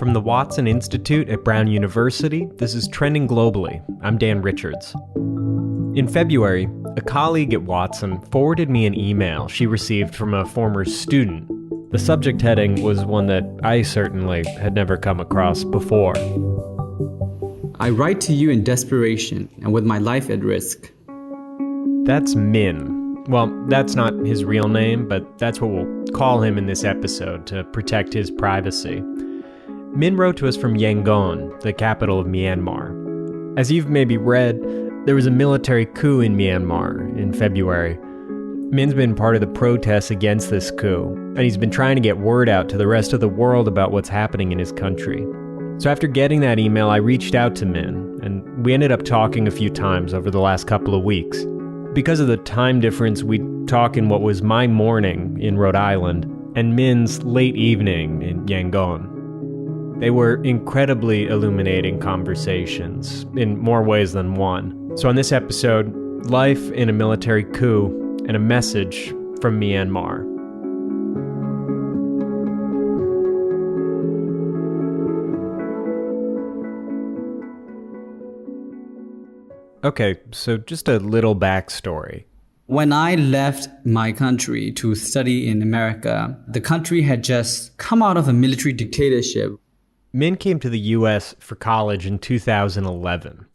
From the Watson Institute at Brown University, this is Trending Globally. I'm Dan Richards. In February, a colleague at Watson forwarded me an email she received from a former student. The subject heading was one that I certainly had never come across before. I write to you in desperation and with my life at risk. That's Min. Well, that's not his real name, but that's what we'll call him in this episode to protect his privacy. Min wrote to us from Yangon, the capital of Myanmar. As you've maybe read, there was a military coup in Myanmar in February. Min's been part of the protests against this coup, and he's been trying to get word out to the rest of the world about what's happening in his country. So after getting that email, I reached out to Min, and we ended up talking a few times over the last couple of weeks. Because of the time difference, we'd talk in what was my morning in Rhode Island and Min's late evening in Yangon. They were incredibly illuminating conversations, in more ways than one. So on this episode, life in a military coup and a message from Myanmar. Okay, so just a little backstory. When I left my country to study in America, the country had just come out of a military dictatorship. Min came to the U.S. for college in 2011.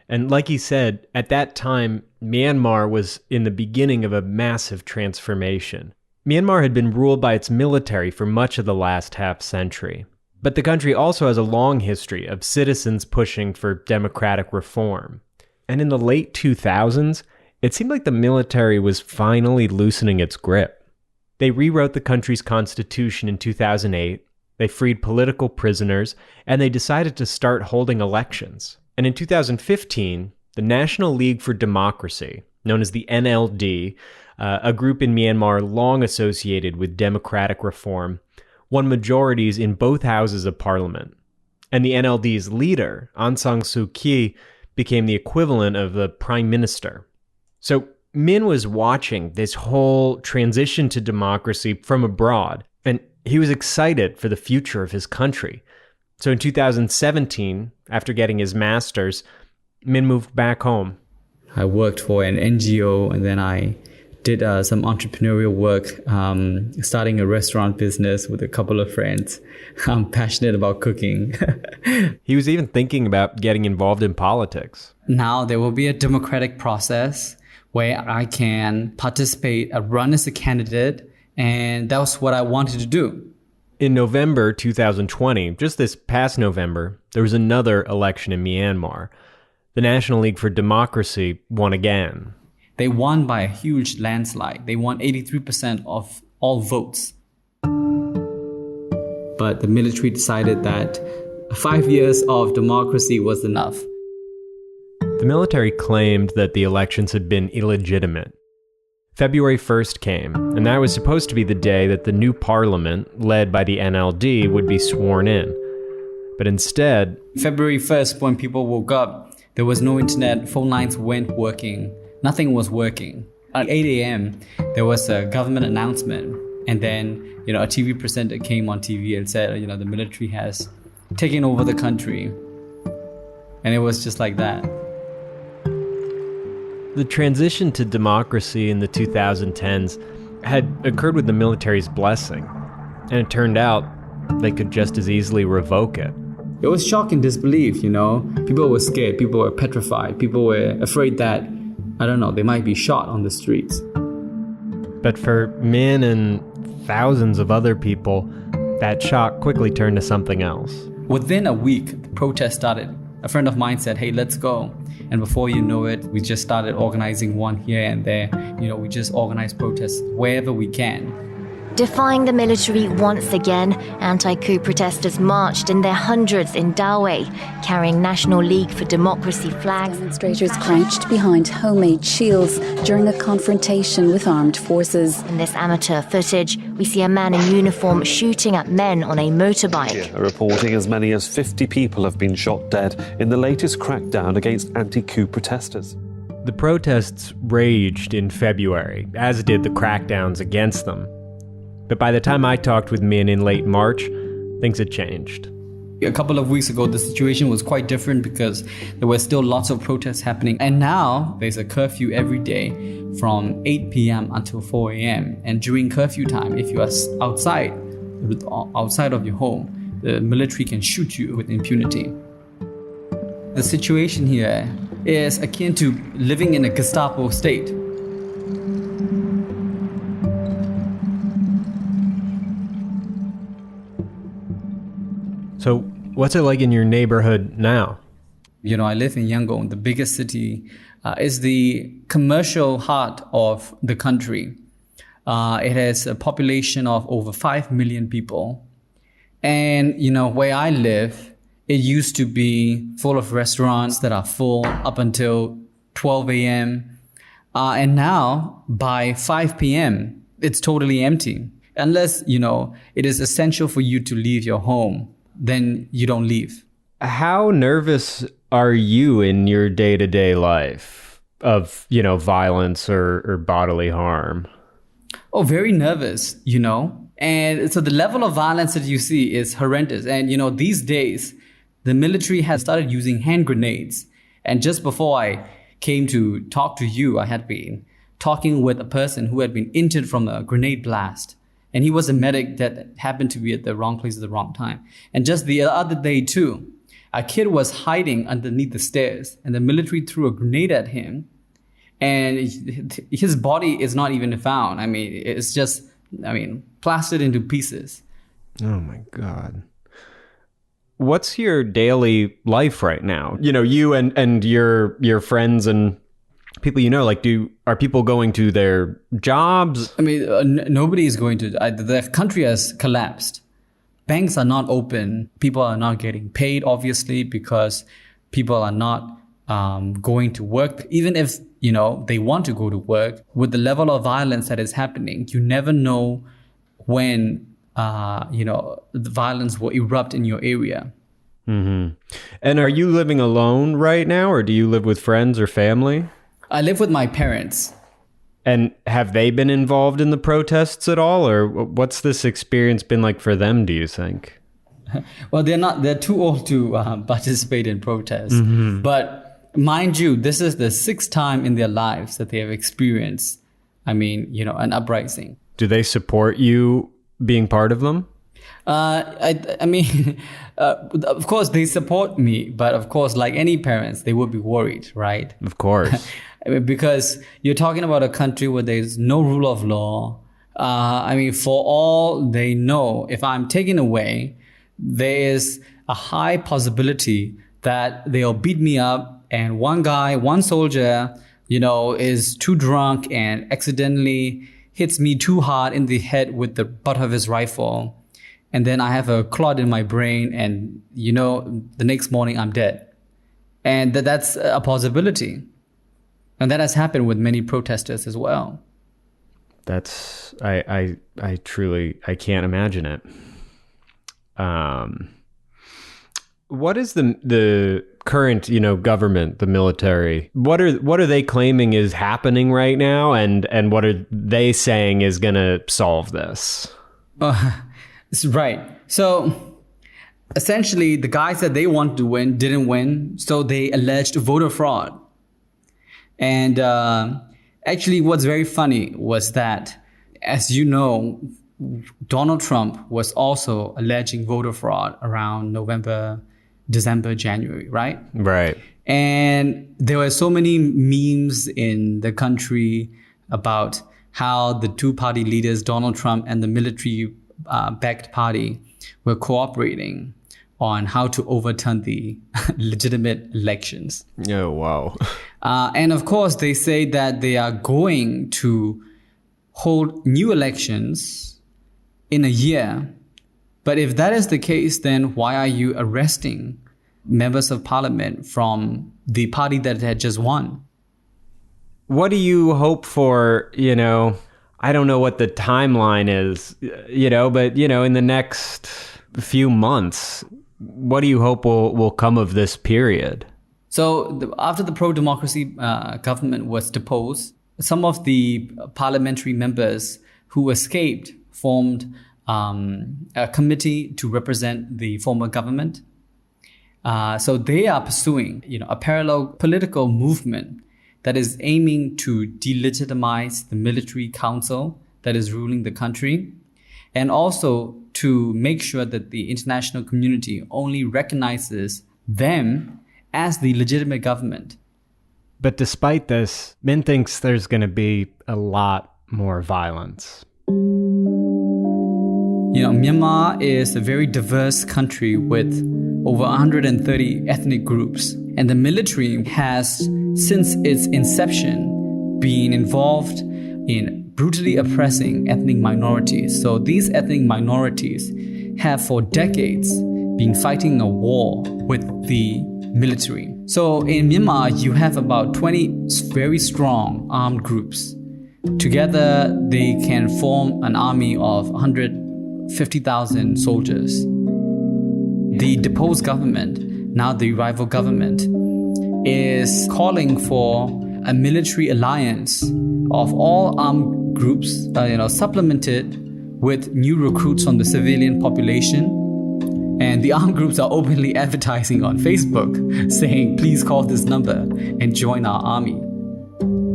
And like he said, at that time, Myanmar was in the beginning of a massive transformation. Myanmar had been ruled by its military for much of the last half-century. But the country also has a long history of citizens pushing for democratic reform. And in the late 2000s, it seemed like the military was finally loosening its grip. They rewrote the country's constitution in 2008, they freed political prisoners, and they decided to start holding elections. And in 2015, the National League for Democracy, known as the NLD, a group in Myanmar long associated with democratic reform, won majorities in both houses of parliament. And the NLD's leader, Aung San Suu Kyi, became the equivalent of the prime minister. So Min was watching this whole transition to democracy from abroad, and he was excited for the future of his country. So in 2017, after getting his master's, Min moved back home. I worked for an NGO, and then I did some entrepreneurial work, starting a restaurant business with a couple of friends. I'm passionate about cooking. He was even thinking about getting involved in politics. Now there will be a democratic process where I can participate, run as a candidate, and that was what I wanted to do. In November 2020, just this past November, there was another election in Myanmar. The National League for Democracy won again. They won by a huge landslide. They won 83% of all votes. But the military decided that 5 years of democracy was enough. The military claimed that the elections had been illegitimate. February 1st came, and that was supposed to be the day that the new parliament, led by the NLD, would be sworn in. But instead, February 1st, when people woke up, there was no internet, phone lines weren't working, nothing was working. At 8 a.m., there was a government announcement, and then, a TV presenter came on TV and said, the military has taken over the country. And it was just like that. The transition to democracy in the 2010s had occurred with the military's blessing, and it turned out they could just as easily revoke it. It was shock and disbelief, People were scared, people were petrified, people were afraid that, they might be shot on the streets. But for Min and thousands of other people, that shock quickly turned to something else. Within a week, the protest started. A friend of mine said, hey, let's go. And before you know it, we just started organizing one here and there. We just organize protests wherever we can. Defying the military once again, anti-coup protesters marched in their hundreds in Dawei, carrying National League for Democracy flags. Demonstrators crouched behind homemade shields during a confrontation with armed forces. In this amateur footage, we see a man in uniform shooting at men on a motorbike. Reporting as many as 50 people have been shot dead in the latest crackdown against anti-coup protesters. The protests raged in February, as did the crackdowns against them. But by the time I talked with Min in late March, things had changed. A couple of weeks ago, the situation was quite different because there were still lots of protests happening. And now there's a curfew every day from 8 p.m. until 4 a.m. And during curfew time, if you are outside of your home, the military can shoot you with impunity. The situation here is akin to living in a Gestapo state. So, what's it like in your neighborhood now? I live in Yangon, the biggest city. Is the commercial heart of the country. It has a population of over 5 million people. And, where I live, it used to be full of restaurants that are full up until 12 a.m. And now, by 5 p.m., it's totally empty. Unless, it is essential for you to leave your home, then you don't leave. How nervous are you in your day-to-day life of, violence or bodily harm? Oh, very nervous, And so the level of violence that you see is horrendous. And, these days, the military has started using hand grenades. And just before I came to talk to you, I had been talking with a person who had been injured from a grenade blast. And he was a medic that happened to be at the wrong place at the wrong time. And just the other day too, a kid was hiding underneath the stairs and the military threw a grenade at him. And his body is not even found. It's just, plastered into pieces. Oh my God. What's your daily life right now? You and your friends and people are people going to their jobs? Nobody is going to. The country has collapsed. Banks are not open. People are not getting paid, obviously, because people are not going to work. Even if, they want to go to work, with the level of violence that is happening, you never know when, the violence will erupt in your area. Mm-hmm. And are you living alone right now, or do you live with friends or family? I live with my parents. And have they been involved in the protests at all? Or what's this experience been like for them, do you think? Well, they're too old to participate in protests. Mm-hmm. But mind you, this is the 6th time in their lives that they have experienced, an uprising. Do they support you being part of them? Of course, they support me. But of course, like any parents, they would be worried, right? Of course. Because you're talking about a country where there's no rule of law. For all they know, if I'm taken away, there is a high possibility that they'll beat me up. And one soldier, is too drunk and accidentally hits me too hard in the head with the butt of his rifle. And then I have a clot in my brain and, the next morning I'm dead. And that's a possibility. And that has happened with many protesters as well. That's, I truly, I can't imagine it. What is the current, government, the military? What are they claiming is happening right now? And what are they saying is going to solve this? Right. So essentially the guys that they want to win didn't win. So they alleged voter fraud. And actually, what's very funny was that, as you know, Donald Trump was also alleging voter fraud around November, December, January, right? Right. And there were so many memes in the country about how the two-party leaders, Donald Trump and the military-backed party, were cooperating on how to overturn the legitimate elections. Oh, wow. And of course, they say that they are going to hold new elections in a year. But if that is the case, then why are you arresting members of parliament from the party that had just won? What do you hope for, I don't know what the timeline is, but, in the next few months, what do you hope will come of this period? So after the pro-democracy government was deposed, some of the parliamentary members who escaped formed a committee to represent the former government. So they are pursuing, a parallel political movement that is aiming to delegitimize the military council that is ruling the country, and also to make sure that the international community only recognizes them as the legitimate government. But despite this, Min thinks there's going to be a lot more violence. Myanmar is a very diverse country with over 130 ethnic groups. And the military has, since its inception, been involved in brutally oppressing ethnic minorities. So these ethnic minorities have for decades been fighting a war with the military. So in Myanmar, you have about 20 very strong armed groups. Together, they can form an army of 150,000 soldiers. The deposed government, now the rival government, is calling for a military alliance of all armed groups, supplemented with new recruits from the civilian population. And the armed groups are openly advertising on Facebook, saying, please call this number and join our army.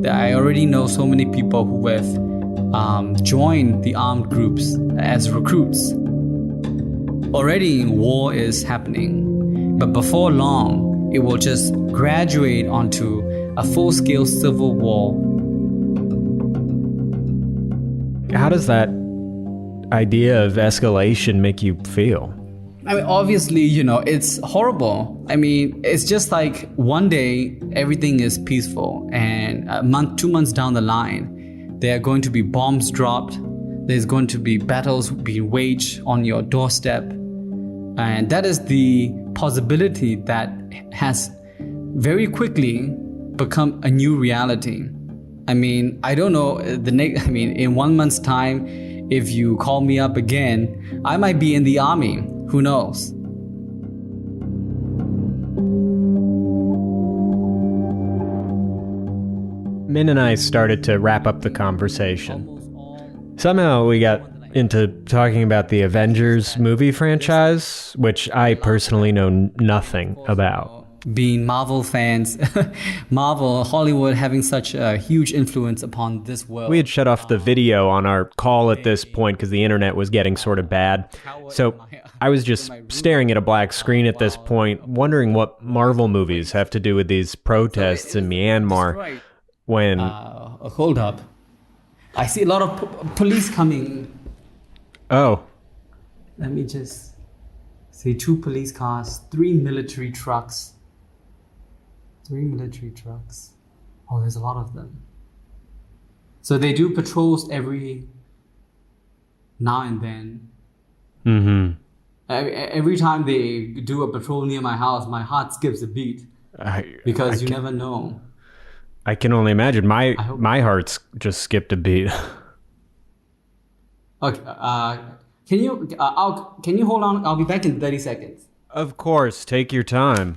I already know so many people who have joined the armed groups as recruits. Already war is happening, but before long, it will just graduate onto a full-scale civil war. How does that idea of escalation make you feel? I mean, obviously, it's horrible. I mean, it's just like one day everything is peaceful, and a month, 2 months down the line, there are going to be bombs dropped. There's going to be battles being waged on your doorstep. And that is the possibility that has very quickly become a new reality. I mean, I don't know, in 1 month's time, if you call me up again, I might be in the army. Who knows? Min and I started to wrap up the conversation. Somehow we got into talking about the Avengers movie franchise, which I personally know nothing about. Being Marvel fans, Hollywood having such a huge influence upon this world. We had shut off the video on our call at this point because the internet was getting sort of bad. So I was just staring at a black screen at this point, wondering what Marvel movies have to do with these protests in Myanmar. When... hold up. I see a lot of police coming. Oh. Let me just see 2 police cars, 3 military trucks. 3 military trucks. Oh, there's a lot of them. So they do patrols every now and then. Mm-hmm. Every time they do a patrol near my house, my heart skips a beat. Because you never know. I can only imagine. My heart's just skipped a beat. Okay. Can you hold on? I'll be back in 30 seconds. Of course. Take your time.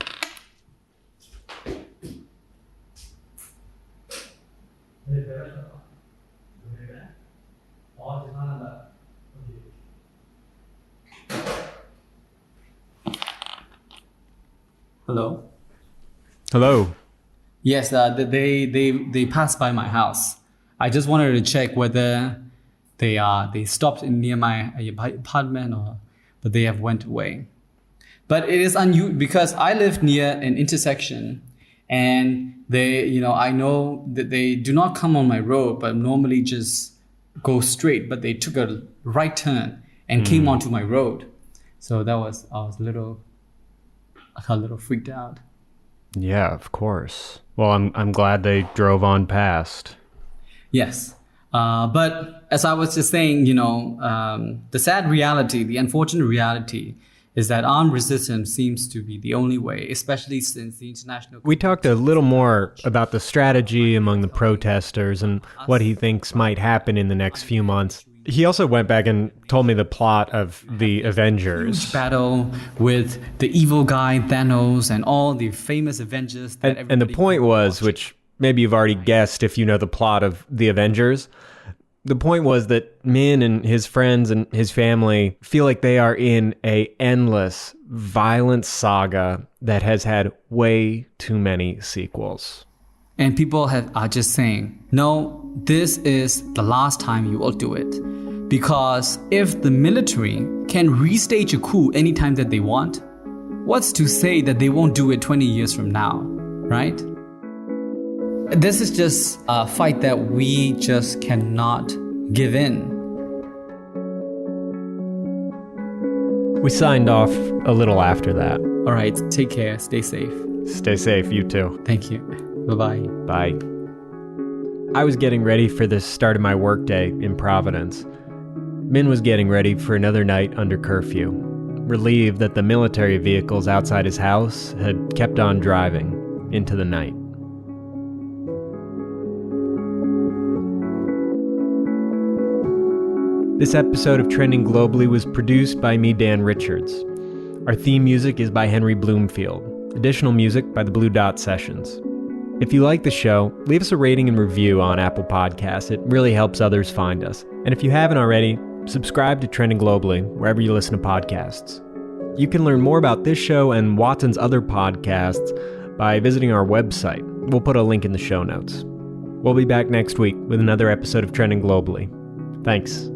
Hello? Hello. Yes, they passed by my house. I just wanted to check whether they stopped near my apartment but they have went away. But it is unusual because I live near an intersection, and I know that they do not come on my road, but normally just go straight. But they took a right turn and came onto my road, so I was a little freaked out. Yeah, of course. Well, I'm glad they drove on past. Yes. But as I was just saying, the sad reality, the unfortunate reality is that armed resistance seems to be the only way, especially since the international... We talked a little more about the strategy among the protesters and what he thinks might happen in the next few months. He also went back and told me the plot of the Avengers. Huge battle with the evil guy Thanos and all the famous Avengers. And the point was, which maybe you've already guessed if you know the plot of the Avengers, The point was that Min and his friends and his family feel like they are in a endless, violent saga that has had way too many sequels. And people are just saying, no, this is the last time you will do it. Because if the military can restage a coup anytime that they want, what's to say that they won't do it 20 years from now, right? This is just a fight that we just cannot give in. We signed off a little after that. All right, take care, stay safe. Stay safe, you too. Thank you. Bye-bye. Bye. I was getting ready for the start of my workday in Providence. Min was getting ready for another night under curfew, relieved that the military vehicles outside his house had kept on driving into the night. This episode of Trending Globally was produced by me, Dan Richards. Our theme music is by Henry Bloomfield. Additional music by the Blue Dot Sessions. If you like the show, leave us a rating and review on Apple Podcasts. It really helps others find us. And if you haven't already, subscribe to Trending Globally wherever you listen to podcasts. You can learn more about this show and Watson's other podcasts by visiting our website. We'll put a link in the show notes. We'll be back next week with another episode of Trending Globally. Thanks.